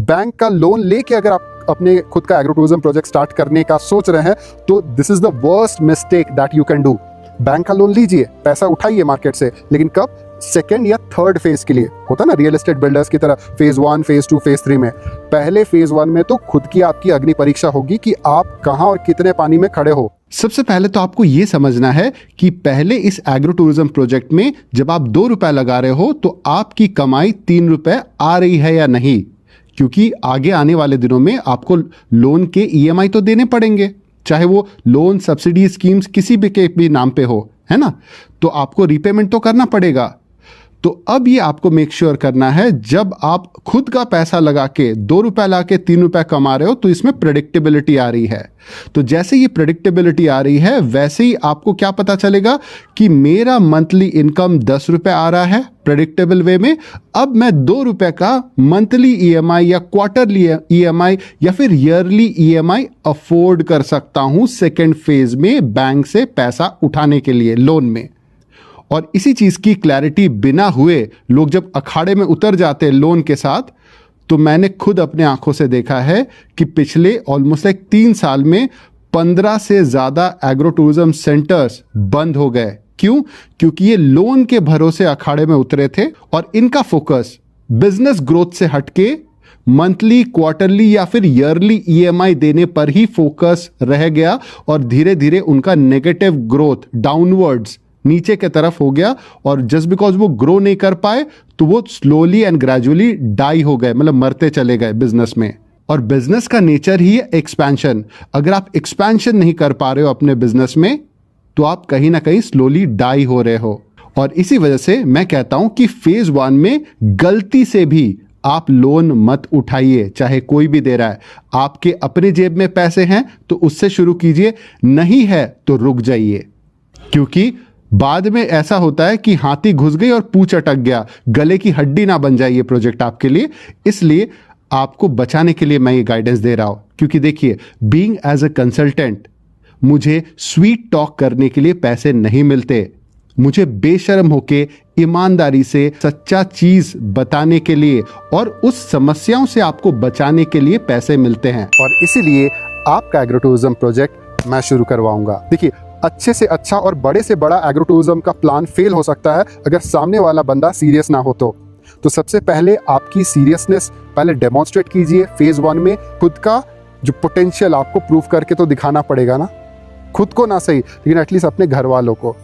Bank का loan लेके अगर आप अपने खुद का एग्रो टूरिज्म प्रोजेक्ट स्टार्ट करने का सोच रहे हैं तो this is the worst mistake that you can do. Bank का लोन लीजिए, पैसा उठाइए मार्केट से, लेकिन कब? सेकेंड या थर्ड फेज के लिए। होता ना रियल एस्टेट बिल्डर्स की तरह, फेज 1, फेज 2, फेज 3 में। पहले फेज 1 में तो खुद की आपकी अग्नि परीक्षा होगी कि आप कहां और कितने पानी में खड़े हो। सबसे पहले तो आपको यह समझना है कि पहले इस एग्रो टूरिज्म प्रोजेक्ट में जब आप 2 रुपए लगा रहे हो तो आपकी कमाई 3 रुपए आ रही है या नहीं, क्योंकि आगे आने वाले दिनों में आपको लोन के EMI तो देने पड़ेंगे, चाहे वो लोन सब्सिडी स्कीम्स किसी भी के भी नाम पे हो, है ना। तो आपको रीपेमेंट तो करना पड़ेगा। तो अब ये आपको मेक श्योर करना है, जब आप खुद का पैसा लगा के 2 रुपए ला के 3 रुपए कमा रहे हो तो इसमें प्रेडिक्टेबिलिटी आ रही है। तो जैसे ये प्रेडिक्टेबिलिटी आ रही है वैसे ही आपको क्या पता चलेगा कि मेरा मंथली इनकम 10 रुपए आ रहा है प्रेडिक्टेबल वे में। अब मैं 2 रुपए का मंथली EMI या क्वार्टरली EMI या फिर ईयरली EMI अफोर्ड कर सकता हूं सेकेंड फेज में बैंक से पैसा उठाने के लिए लोन में। और इसी चीज की क्लैरिटी बिना हुए लोग जब अखाड़े में उतर जाते हैं लोन के साथ, तो मैंने खुद अपने आंखों से देखा है कि पिछले ऑलमोस्ट 3 साल में 15 से ज्यादा एग्रो टूरिज्म सेंटर्स बंद हो गए। क्यों? क्योंकि ये लोन के भरोसे अखाड़े में उतरे थे और इनका फोकस बिजनेस ग्रोथ से हटके मंथली, क्वार्टरली या फिर ईयरली EMI देने पर ही फोकस रह गया और धीरे धीरे उनका नेगेटिव ग्रोथ डाउनवर्ड्स नीचे के तरफ हो गया। और जस्ट बिकॉज वो ग्रो नहीं कर पाए तो वो स्लोली एंड ग्रेजुअली डाई हो गए, मतलब मरते चले गए बिजनेस में। और बिजनेस का नेचर ही है एक्सपेंशन। अगर आप एक्सपेंशन नहीं कर पा रहे हो अपने बिजनेस में तो आप कहीं ना कहीं स्लोली डाई हो रहे हो। और इसी वजह से मैं कहता हूं कि फेज 1 में गलती से भी आप लोन मत उठाइए, चाहे कोई भी दे रहा है। आपके अपने जेब में पैसे हैं तो उससे शुरू कीजिए, नहीं है तो रुक जाइए, क्योंकि बाद में ऐसा होता है कि हाथी घुस गई और पूंछ अटक गया, गले की हड्डी ना बन जाए ये प्रोजेक्ट आपके लिए। इसलिए आपको बचाने के लिए मैं ये गाइडेंस दे रहा हूं। क्योंकि देखिए, बीइंग एज अ कंसल्टेंट मुझे स्वीट टॉक करने के लिए पैसे नहीं मिलते। मुझे बेशर्म होके ईमानदारी से सच्चा चीज बताने के लिए और उस समस्याओं से आपको बचाने के लिए पैसे मिलते हैं। और इसीलिए आपका एग्रो टूरिज्म प्रोजेक्ट मैं शुरू करवाऊंगा। देखिए, अच्छे से अच्छा और बड़े से बड़ा एग्रो टूरिज्म का प्लान फेल हो सकता है अगर सामने वाला बंदा सीरियस ना हो तो सबसे पहले आपकी सीरियसनेस पहले डेमोन्स्ट्रेट कीजिए। फेज 1 में खुद का जो पोटेंशियल आपको प्रूव करके तो दिखाना पड़ेगा ना, खुद को ना सही लेकिन एटलीस्ट अपने घर वालों को।